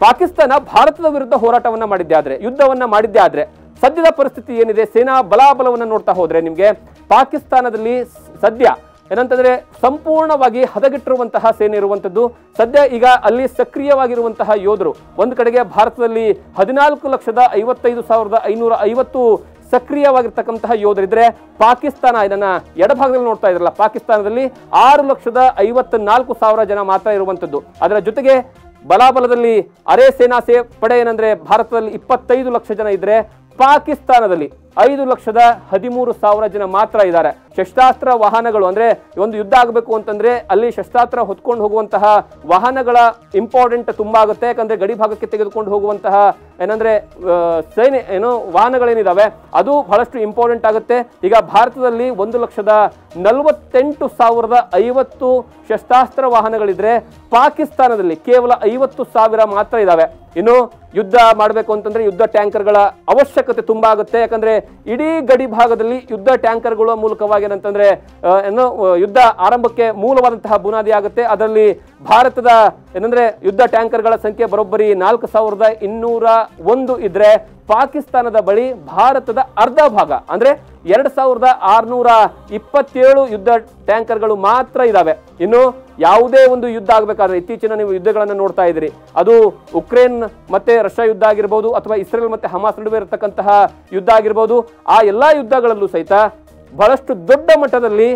ಪಾಕಿಸ್ತಾನ ಭಾರತದ ವಿರುದ್ಧ ಹೋರಾಟವನ್ನ ಮಾಡಿದ್ದೆ ಆದ್ರೆ, ಯುದ್ಧವನ್ನ ಮಾಡಿದ್ದೆ ಆದ್ರೆ ಸದ್ಯದ ಪರಿಸ್ಥಿತಿ ಏನಿದೆ, ಸೇನಾ ಬಲಾಬಲವನ್ನು ನೋಡ್ತಾ ಹೋದ್ರೆ ನಿಮಗೆ ಪಾಕಿಸ್ತಾನದಲ್ಲಿ ಸದ್ಯ ಏನಂತಂದ್ರೆ ಸಂಪೂರ್ಣವಾಗಿ ಹದಗೆಟ್ಟಿರುವಂತಹ ಸೇನೆ ಇರುವಂತದ್ದು. ಸದ್ಯ ಈಗ ಅಲ್ಲಿ ಸಕ್ರಿಯವಾಗಿರುವಂತಹ ಯೋಧರು ಒಂದು ಕಡೆಗೆ ಭಾರತದಲ್ಲಿ 14,55,550 ಸಕ್ರಿಯವಾಗಿರ್ತಕ್ಕಂತಹ ಯೋಧರಿದ್ರೆ, ಪಾಕಿಸ್ತಾನ ಇದನ್ನ ಎಡಭಾಗದಲ್ಲಿ ನೋಡ್ತಾ ಇದ್ರಲ್ಲ, ಪಾಕಿಸ್ತಾನದಲ್ಲಿ 6,54,000 ಜನ ಮಾತ್ರ ಇರುವಂತದ್ದು. ಅದರ ಜೊತೆಗೆ ಬಲಾಬಲದಲ್ಲಿ ಅರೆ ಸೇನಾ ಪಡೆ ಏನಂದ್ರೆ ಭಾರತದಲ್ಲಿ 25 ಲಕ್ಷ ಜನ ಇದ್ರೆ, ಪಾಕಿಸ್ತಾನದಲ್ಲಿ 5,13,000 ಜನ ಮಾತ್ರ ಇದ್ದಾರೆ. ಶಸ್ತ್ರಾಸ್ತ್ರ ವಾಹನಗಳು ಅಂದ್ರೆ ಒಂದು ಯುದ್ಧ ಆಗಬೇಕು ಅಂತಂದ್ರೆ ಅಲ್ಲಿ ಶಸ್ತ್ರಾಸ್ತ್ರ ಹೊತ್ಕೊಂಡು ಹೋಗುವಂತಹ ವಾಹನಗಳ ಇಂಪಾರ್ಟೆಂಟ್ ತುಂಬಾ ಆಗುತ್ತೆ. ಯಾಕಂದ್ರೆ ಗಡಿ ಭಾಗಕ್ಕೆ ತೆಗೆದುಕೊಂಡು ಹೋಗುವಂತಹ ಏನಂದ್ರೆ ಸೇನೆ ವಾಹನಗಳೇನಿದಾವೆ ಅದು ಬಹಳಷ್ಟು ಇಂಪಾರ್ಟೆಂಟ್ ಆಗುತ್ತೆ. ಈಗ ಭಾರತದಲ್ಲಿ 1,48,050 ಶಸ್ತ್ರಾಸ್ತ್ರ ವಾಹನಗಳಿದ್ರೆ, ಪಾಕಿಸ್ತಾನದಲ್ಲಿ ಕೇವಲ 50,000 ಮಾತ್ರ ಇದಾವೆ. ಇನ್ನು ಯುದ್ಧ ಮಾಡಬೇಕು ಅಂತಂದ್ರೆ ಯುದ್ಧ ಟ್ಯಾಂಕರ್ಗಳ ಅವಶ್ಯಕತೆ ತುಂಬಾ ಆಗುತ್ತೆ. ಯಾಕಂದ್ರೆ ಇಡೀ ಗಡಿ ಭಾಗದಲ್ಲಿ ಯುದ್ಧ ಟ್ಯಾಂಕರ್ಗಳ ಮೂಲಕವಾಗಿ ಏನಂತಂದ್ರೆ ಯುದ್ಧ ಆರಂಭಕ್ಕೆ ಮೂಲವಾದಂತಹ ಬುನಾದಿ ಆಗುತ್ತೆ. ಅದರಲ್ಲಿ ಭಾರತದ ಏನಂದ್ರೆ ಯುದ್ಧ ಟ್ಯಾಂಕರ್ಗಳ ಸಂಖ್ಯೆ ಬರೋಬ್ಬರಿ 4,201 ಇದ್ರೆ, ಪಾಕಿಸ್ತಾನದ ಬಳಿ ಭಾರತದ ಅರ್ಧ ಭಾಗ ಅಂದ್ರೆ 2,627 ಯುದ್ಧ ಟ್ಯಾಂಕರ್ಗಳು ಮಾತ್ರ ಇದಾವೆ. ಇನ್ನು ಯಾವುದೇ ಒಂದು ಯುದ್ಧ ಆಗಬೇಕಾದ್ರೆ ಇತ್ತೀಚಿನ ನೀವು ಯುದ್ಧಗಳನ್ನು ನೋಡ್ತಾ ಇದ್ದೀರಿ, ಅದು ಉಕ್ರೇನ್ ಮತ್ತೆ ರಷ್ಯಾ ಯುದ್ಧ ಆಗಿರ್ಬೋದು ಅಥವಾ ಇಸ್ರೇಲ್ ಮತ್ತೆ ಹಮಾಸ್ ನಡುವೆ ಇರತಕ್ಕಂತಹ ಯುದ್ಧ ಆಗಿರ್ಬೋದು, ಆ ಎಲ್ಲಾ ಯುದ್ಧಗಳಲ್ಲೂ ಸಹಿತ ಬಹಳಷ್ಟು ದೊಡ್ಡ ಮಟ್ಟದಲ್ಲಿ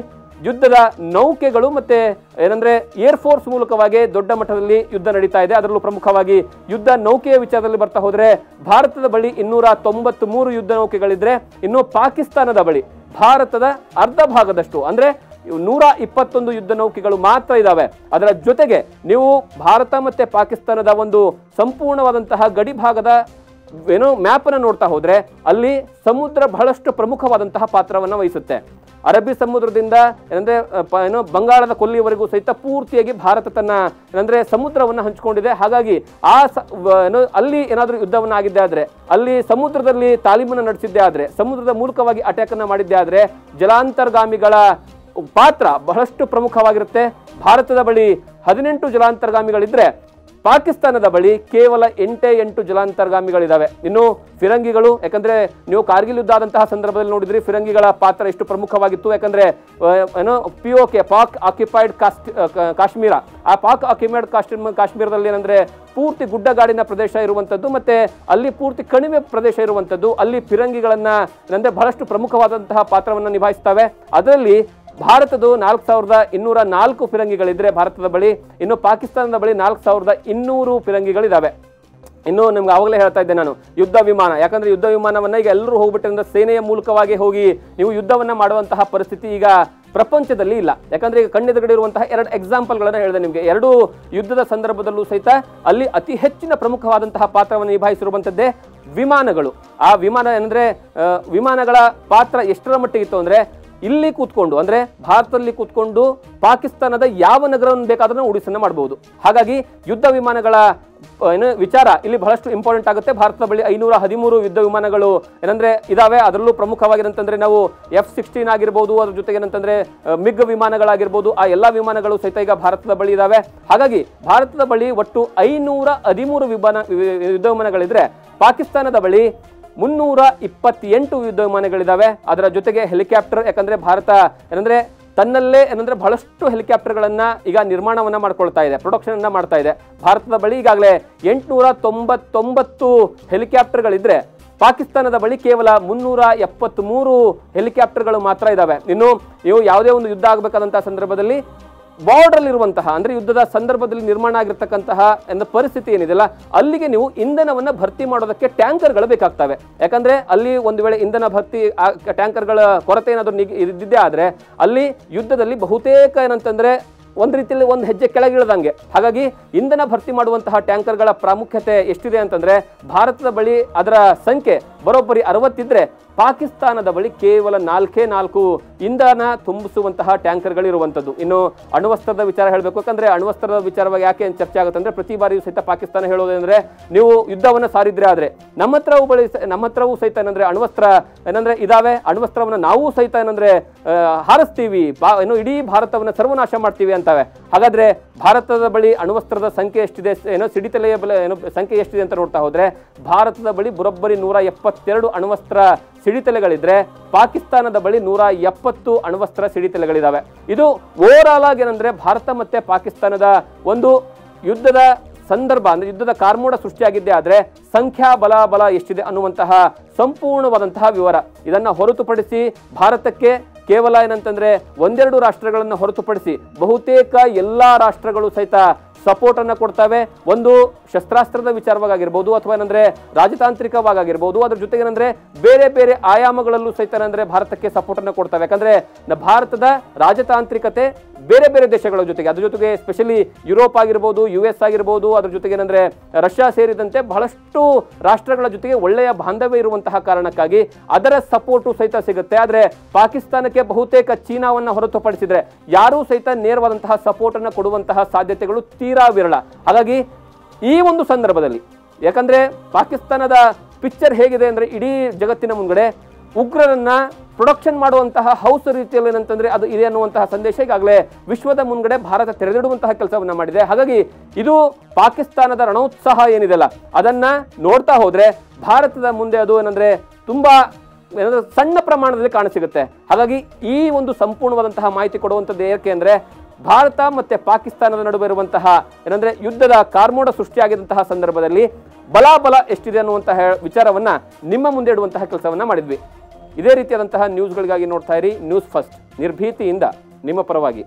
ಯುದ್ಧದ ನೌಕೆಗಳು ಮತ್ತೆ ಏನಂದ್ರೆ ಏರ್ ಫೋರ್ಸ್ ಮೂಲಕವಾಗಿ ದೊಡ್ಡ ಮಟ್ಟದಲ್ಲಿ ಯುದ್ಧ ನಡೀತಾ ಇದೆ. ಅದರಲ್ಲೂ ಪ್ರಮುಖವಾಗಿ ಯುದ್ಧ ನೌಕೆಯ ವಿಚಾರದಲ್ಲಿ ಬರ್ತಾ ಹೋದ್ರೆ ಭಾರತದ ಬಳಿ 293 ಯುದ್ಧ ನೌಕೆಗಳಿದ್ರೆ, ಇನ್ನು ಪಾಕಿಸ್ತಾನದ ಬಳಿ ಭಾರತದ ಅರ್ಧ ಭಾಗದಷ್ಟು ಅಂದ್ರೆ 121 ಯುದ್ಧ ನೌಕೆಗಳು ಮಾತ್ರ ಇದಾವೆ. ಅದರ ಜೊತೆಗೆ ನೀವು ಭಾರತ ಮತ್ತೆ ಪಾಕಿಸ್ತಾನದ ಒಂದು ಸಂಪೂರ್ಣವಾದಂತಹ ಗಡಿ ಭಾಗದ ಮ್ಯಾಪ್ ಅನ್ನು ನೋಡ್ತಾ ಹೋದ್ರೆ ಅಲ್ಲಿ ಸಮುದ್ರ ಬಹಳಷ್ಟು ಪ್ರಮುಖವಾದಂತಹ ಪಾತ್ರವನ್ನು ವಹಿಸುತ್ತೆ. ಅರಬ್ಬಿ ಸಮುದ್ರದಿಂದ ಏನಂದ್ರೆ ಬಂಗಾಳದ ಕೊಲ್ಲಿಯವರೆಗೂ ಸಹಿತ ಪೂರ್ತಿಯಾಗಿ ಭಾರತ ತನ್ನ ಏನಂದ್ರೆ ಸಮುದ್ರವನ್ನು ಹಂಚಿಕೊಂಡಿದೆ. ಹಾಗಾಗಿ ಅಲ್ಲಿ ಏನಾದರೂ ಯುದ್ಧವನ್ನ ಆಗಿದ್ದೆ ಆದ್ರೆ, ಅಲ್ಲಿ ಸಮುದ್ರದಲ್ಲಿ ತಾಲೀಮನ್ನು ನಡೆಸಿದ್ದೆ ಆದ್ರೆ, ಸಮುದ್ರದ ಮೂಲಕವಾಗಿ ಅಟ್ಯಾಕ್ ಅನ್ನ ಮಾಡಿದ್ದೆ ಆದ್ರೆ ಜಲಾಂತರ್ಗಾಮಿಗಳ ಪಾತ್ರ ಬಹಳಷ್ಟು ಪ್ರಮುಖವಾಗಿರುತ್ತೆ. ಭಾರತದ ಬಳಿ 18 ಜಲಾಂತರ್ಗಾಮಿಗಳಿದ್ರೆ, ಪಾಕಿಸ್ತಾನದ ಬಳಿ ಕೇವಲ 8 ಜಲಾಂತರ್ಗಾಮಿಗಳಿದಾವೆ. ಇನ್ನು ಫಿರಂಗಿಗಳು, ಯಾಕಂದ್ರೆ ನೀವು ಕಾರ್ಗಿಲ್ ಯುದ್ಧ ಆದಂತಹ ಸಂದರ್ಭದಲ್ಲಿ ನೋಡಿದ್ರಿ ಫಿರಂಗಿಗಳ ಪಾತ್ರ ಎಷ್ಟು ಪ್ರಮುಖವಾಗಿತ್ತು. ಯಾಕಂದ್ರೆ POK ಪಾಕ್ ಆಕ್ಯುಪೈಡ್ ಕಾಶ್ಮೀರ, ಆ ಪಾಕ್ ಆಕ್ಯುಪೈಡ್ ಕಾಶ್ಮೀರದಲ್ಲಿ ಏನಂದ್ರೆ ಪೂರ್ತಿ ಗುಡ್ಡಗಾಡಿನ ಪ್ರದೇಶ ಇರುವಂತದ್ದು ಮತ್ತೆ ಅಲ್ಲಿ ಪೂರ್ತಿ ಕಣಿವೆ ಪ್ರದೇಶ ಇರುವಂತದ್ದು. ಅಲ್ಲಿ ಫಿರಂಗಿಗಳನ್ನ ಏನಂದ್ರೆ ಬಹಳಷ್ಟು ಪ್ರಮುಖವಾದಂತಹ ಪಾತ್ರವನ್ನು ನಿಭಾಯಿಸ್ತವೆ. ಅದರಲ್ಲಿ ಭಾರತದ 4,204 ಫಿರಂಗಿಗಳಿದ್ರೆ ಭಾರತದ ಬಳಿ, ಇನ್ನು ಪಾಕಿಸ್ತಾನದ ಬಳಿ 4,200 ಫಿರಂಗಿಗಳಿದಾವೆ. ಇನ್ನು ನಿಮ್ಗೆ ಆವಾಗಲೇ ಹೇಳ್ತಾ ಇದ್ದೆ ನಾನು ಯುದ್ಧ ವಿಮಾನ, ಯಾಕಂದ್ರೆ ಯುದ್ಧ ವಿಮಾನವನ್ನ ಈಗ ಎಲ್ಲರೂ ಹೋಗ್ಬಿಟ್ಟಿದ್ರೆ ಸೇನೆಯ ಮೂಲಕವಾಗಿ ಹೋಗಿ ನೀವು ಯುದ್ಧವನ್ನ ಮಾಡುವಂತಹ ಪರಿಸ್ಥಿತಿ ಈಗ ಪ್ರಪಂಚದಲ್ಲಿ ಇಲ್ಲ. ಯಾಕಂದ್ರೆ ಈಗ ಕಣ್ಣೆದುರುಗಡೆ ಇರುವಂತಹ 2 ಎಕ್ಸಾಂಪಲ್ಗಳನ್ನ ಹೇಳಿದೆ ನಿಮಗೆ. 2 ಯುದ್ಧದ ಸಂದರ್ಭದಲ್ಲೂ ಸಹಿತ ಅಲ್ಲಿ ಅತಿ ಹೆಚ್ಚಿನ ಪ್ರಮುಖವಾದಂತಹ ಪಾತ್ರವನ್ನು ನಿಭಾಯಿಸಿರುವಂತದ್ದೇ ವಿಮಾನಗಳು. ಆ ವಿಮಾನ ಏನಂದ್ರೆ ವಿಮಾನಗಳ ಪಾತ್ರ ಎಷ್ಟರ ಮಟ್ಟಿಗೆ ಇತ್ತು ಅಂದ್ರೆ, ಇಲ್ಲಿ ಕೂತ್ಕೊಂಡು ಅಂದ್ರೆ ಭಾರತದಲ್ಲಿ ಕೂತ್ಕೊಂಡು ಪಾಕಿಸ್ತಾನದ ಯಾವ ನಗರವನ್ನು ಬೇಕಾದ್ರೂ ಉಡಿಸನ್ನ ಮಾಡಬಹುದು. ಹಾಗಾಗಿ ಯುದ್ಧ ವಿಮಾನಗಳ ವಿಚಾರ ಇಲ್ಲಿ ಬಹಳಷ್ಟು ಇಂಪಾರ್ಟೆಂಟ್ ಆಗುತ್ತೆ. ಭಾರತದ ಬಳಿ 513 ಯುದ್ಧ ವಿಮಾನಗಳು ಏನಂದ್ರೆ ಇದಾವೆ. ಅದರಲ್ಲೂ ಪ್ರಮುಖವಾಗಿರಂತಂದ್ರೆ ನಾವು F-16 ಆಗಿರ್ಬೋದು, ಅದ್ರ ಜೊತೆಗೆ ಏನಂತಂದ್ರೆ ಮಿಗ್ ವಿಮಾನಗಳಾಗಿರ್ಬೋದು, ಆ ಎಲ್ಲಾ ವಿಮಾನಗಳು ಸಹಿತ ಈಗ ಭಾರತದ ಬಳಿ ಇದಾವೆ. ಹಾಗಾಗಿ ಭಾರತದ ಬಳಿ ಒಟ್ಟು 523 ಯುದ್ಧ ವಿಮಾನಗಳಿದ್ರೆ, ಪಾಕಿಸ್ತಾನದ ಬಳಿ 328 ಯುದ್ಧ ವಿಮಾನಗಳಿದಾವೆ. ಅದರ ಜೊತೆಗೆ ಹೆಲಿಕಾಪ್ಟರ್, ಯಾಕಂದ್ರೆ ಭಾರತ ಏನಂದ್ರೆ ತನ್ನಲ್ಲೇ ಏನಂದ್ರೆ ಬಹಳಷ್ಟು ಹೆಲಿಕಾಪ್ಟರ್ಗಳನ್ನ ಈಗ ನಿರ್ಮಾಣವನ್ನ ಮಾಡ್ಕೊಳ್ತಾ ಇದೆ, ಪ್ರೊಡಕ್ಷನ್ ಅನ್ನ ಮಾಡ್ತಾ ಇದೆ. ಭಾರತದ ಬಳಿ ಈಗಾಗಲೇ 899 ಹೆಲಿಕಾಪ್ಟರ್ಗಳಿದ್ರೆ, ಪಾಕಿಸ್ತಾನದ ಬಳಿ ಕೇವಲ 373 ಹೆಲಿಕಾಪ್ಟರ್ಗಳು ಮಾತ್ರ ಇದಾವೆ. ಇನ್ನು ಇವು ಯಾವುದೇ ಒಂದು ಯುದ್ಧ ಆಗಬೇಕಾದಂತಹ ಸಂದರ್ಭದಲ್ಲಿ ಬಾರ್ಡರ್ ಇರುವಂತಹ ಅಂದ್ರೆ ಯುದ್ಧದ ಸಂದರ್ಭದಲ್ಲಿ ನಿರ್ಮಾಣ ಆಗಿರ್ತಕ್ಕಂತಹ ಪರಿಸ್ಥಿತಿ ಏನಿದೆಲ್ಲ, ಅಲ್ಲಿಗೆ ನೀವು ಇಂಧನವನ್ನ ಭರ್ತಿ ಮಾಡೋದಕ್ಕೆ ಟ್ಯಾಂಕರ್ಗಳು ಬೇಕಾಗ್ತವೆ. ಯಾಕಂದ್ರೆ ಅಲ್ಲಿ ಒಂದು ವೇಳೆ ಇಂಧನ ಭರ್ತಿ ಟ್ಯಾಂಕರ್ಗಳ ಕೊರತೆ ಏನಾದರೂ ಇದ್ದಿದ್ದೇ ಆದ್ರೆ ಅಲ್ಲಿ ಯುದ್ಧದಲ್ಲಿ ಬಹುತೇಕ ಏನಂತಂದ್ರೆ ಒಂದು ರೀತಿಯಲ್ಲಿ ಒಂದು ಹೆಜ್ಜೆ ಕೆಳಗಿಳದಂಗೆ. ಹಾಗಾಗಿ ಇಂಧನ ಭರ್ತಿ ಮಾಡುವಂತಹ ಟ್ಯಾಂಕರ್ಗಳ ಪ್ರಾಮುಖ್ಯತೆ ಎಷ್ಟಿದೆ ಅಂತಂದ್ರೆ, ಭಾರತದ ಬಳಿ ಅದರ ಸಂಖ್ಯೆ ಬರೋಬ್ಬರಿ 60 ಇದ್ರೆ, ಪಾಕಿಸ್ತಾನದ ಬಳಿ ಕೇವಲ 4 ಇಂಧನ ತುಂಬಿಸುವಂತಹ ಟ್ಯಾಂಕರ್ಗಳಿರುವಂಥದ್ದು. ಇನ್ನು ಅಣ್ವಸ್ತ್ರದ ವಿಚಾರ ಹೇಳಬೇಕು, ಯಾಕಂದ್ರೆ ಅಣ್ವಸ್ತ್ರದ ವಿಚಾರವಾಗಿ ಯಾಕೆ ಚರ್ಚೆ ಆಗುತ್ತೆ ಅಂದ್ರೆ ಪ್ರತಿ ಬಾರಿಯೂ ಸಹಿತ ಪಾಕಿಸ್ತಾನ ಹೇಳೋದಂದ್ರೆ ನೀವು ಯುದ್ಧವನ್ನ ಸಾರಿದ್ರೆ ಆದ್ರೆ ನಮ್ಮ ಹತ್ರವೂ ಸಹಿತ ಏನಂದ್ರೆ ಅಣ್ವಸ್ತ್ರ ಏನಂದ್ರೆ ಇದಾವೆ, ಅಣ್ವಸ್ತ್ರವನ್ನ ನಾವು ಸಹಿತ ಏನಂದ್ರೆ ಹಾರಿಸ್ತೀವಿ, ಏನು ಇಡೀ ಭಾರತವನ್ನ ಸರ್ವನಾಶ ಮಾಡ್ತೀವಿ ಅಂತವೆ. ಹಾಗಾದ್ರೆ ಭಾರತದ ಬಳಿ ಅಣ್ವಸ್ತ್ರದ ಸಂಖ್ಯೆ ಎಷ್ಟಿದೆ, ಏನೋ ಸಿಡಿತಲೆಯ ಸಂಖ್ಯೆ ಎಷ್ಟಿದೆ ಅಂತ ನೋಡ್ತಾ ಹೋದ್ರೆ ಭಾರತದ ಬಳಿ ಬರೋಬ್ಬರಿ 172 ಅಣ್ವಸ್ತ್ರ ಸಿಡಿತಲೆಗಳಿದ್ರೆ ಪಾಕಿಸ್ತಾನದ ಬಳಿ 170 ಅಣ್ವಸ್ತ್ರ ಸಿಡಿತಲೆಗಳಿದಾವೆ. ಇದು ಓವರ್ ಆಲ್ ಆಗಿ ಏನಂದ್ರೆ ಭಾರತ ಮತ್ತೆ ಪಾಕಿಸ್ತಾನದ ಒಂದು ಯುದ್ಧದ ಸಂದರ್ಭ ಅಂದ್ರೆ ಯುದ್ಧದ ಕಾರ್ಮೋಡ ಸೃಷ್ಟಿಯಾಗಿದ್ದೇ ಆದ್ರೆ ಸಂಖ್ಯಾ ಬಲ ಎಷ್ಟಿದೆ ಅನ್ನುವಂತಹ ಸಂಪೂರ್ಣವಾದಂತಹ ವಿವರ. ಇದನ್ನ ಹೊರತುಪಡಿಸಿ ಭಾರತಕ್ಕೆ ಕೇವಲ ಏನಂತಂದ್ರೆ 1-2 ರಾಷ್ಟ್ರಗಳನ್ನು ಹೊರತುಪಡಿಸಿ ಬಹುತೇಕ ಎಲ್ಲಾ ರಾಷ್ಟ್ರಗಳು ಸಹಿತ ಸಪೋರ್ಟ್ ಅನ್ನ ಕೊಡ್ತವೆ. ಒಂದು ಶಸ್ತ್ರಾಸ್ತ್ರದ ವಿಚಾರವಾಗಿರ್ಬೋದು ಅಥವಾ ಏನಂದ್ರೆ ರಾಜತಾಂತ್ರಿಕವಾಗಿರ್ಬೋದು, ಅದ್ರ ಜೊತೆಗೆ ಏನಂದ್ರೆ ಬೇರೆ ಬೇರೆ ಆಯಾಮಗಳಲ್ಲೂ ಸಹಿತ ಏನಂದ್ರೆ ಭಾರತಕ್ಕೆ ಸಪೋರ್ಟ್ ಅನ್ನ ಕೊಡ್ತವೆ. ಯಾಕಂದ್ರೆ ಭಾರತದ ರಾಜತಾಂತ್ರಿಕತೆ ಬೇರೆ ಬೇರೆ ದೇಶಗಳ ಜೊತೆಗೆ, ಅದ್ರ ಜೊತೆಗೆ ಸ್ಪೆಷಲಿ ಯುರೋಪ್ ಆಗಿರ್ಬೋದು, US ಆಗಿರ್ಬೋದು, ಅದ್ರ ಜೊತೆಗೆ ಏನಂದ್ರೆ ರಷ್ಯಾ ಸೇರಿದಂತೆ ಬಹಳಷ್ಟು ರಾಷ್ಟ್ರಗಳ ಜೊತೆಗೆ ಒಳ್ಳೆಯ ಬಾಂಧವ್ಯ ಇರುವಂತಹ ಕಾರಣಕ್ಕಾಗಿ ಅದರ ಸಪೋರ್ಟು ಸಹಿತ ಸಿಗುತ್ತೆ. ಆದ್ರೆ ಪಾಕಿಸ್ತಾನಕ್ಕೆ ಬಹುತೇಕ ಚೀನಾವನ್ನ ಹೊರತುಪಡಿಸಿದ್ರೆ ಯಾರೂ ಸಹಿತ ನೇರವಾದಂತಹ ಸಪೋರ್ಟ್ ಅನ್ನ ಕೊಡುವಂತಹ ಸಾಧ್ಯತೆಗಳು ತೀರಾ ವಿರಳ. ಹಾಗಾಗಿ ಈ ಒಂದು ಸಂದರ್ಭದಲ್ಲಿ ಯಾಕಂದ್ರೆ ಪಾಕಿಸ್ತಾನದ ಪಿಕ್ಚರ್ ಹೇಗಿದೆ ಅಂದ್ರೆ ಇಡೀ ಜಗತ್ತಿನ ಮುಂಗಡೆ ಉಗ್ರರನ್ನ ಪ್ರೊಡಕ್ಷನ್ ಮಾಡುವಂತಹ ಹೌಸ್ ರೀತಿಯಲ್ಲಿ ಏನಂತಂದ್ರೆ ಅದು ಇದೆ ಅನ್ನುವಂತಹ ಸಂದೇಶ ಈಗಾಗಲೇ ವಿಶ್ವದ ಮುಂಗಡೆ ಭಾರತ ತೆರೆದಿಡುವಂತಹ ಕೆಲಸವನ್ನ ಮಾಡಿದೆ. ಹಾಗಾಗಿ ಇದು ಪಾಕಿಸ್ತಾನದ ರಣೋತ್ಸಾಹ ಏನಿದೆಲ್ಲ ಅದನ್ನ ನೋಡ್ತಾ ಹೋದ್ರೆ ಭಾರತದ ಮುಂದೆ ಅದು ಏನಂದ್ರೆ ತುಂಬಾ ಸಣ್ಣ ಪ್ರಮಾಣದಲ್ಲಿ ಕಾಣಸಿಗುತ್ತೆ. ಹಾಗಾಗಿ ಈ ಒಂದು ಸಂಪೂರ್ಣವಾದಂತಹ ಮಾಹಿತಿ ಕೊಡುವಂಥದ್ದು ಏಕೆ ಅಂದ್ರೆ ಭಾರತ ಮತ್ತೆ ಪಾಕಿಸ್ತಾನದ ನಡುವೆ ಇರುವಂತಹ ಏನಂದ್ರೆ ಯುದ್ಧದ ಕಾರ್ಮೋಡ ಸೃಷ್ಟಿಯಾಗಿದ್ದಂತಹ ಸಂದರ್ಭದಲ್ಲಿ ಬಲ ಎಷ್ಟಿದೆ ಅನ್ನುವಂತಹ ವಿಚಾರವನ್ನ ನಿಮ್ಮ ಮುಂದೆ ಇಡುವಂತಹ ಕೆಲಸವನ್ನ ಮಾಡಿದ್ವಿ. ಇದೇ ರೀತಿಯಾದಂತಹ ನ್ಯೂಸ್ಗಳಿಗಾಗಿ ನೋಡ್ತಾ ಇರಿ ನ್ಯೂಸ್ ಫಸ್ಟ್, ನಿರ್ಭೀತಿಯಿಂದ ನಿಮ್ಮ ಪರವಾಗಿ.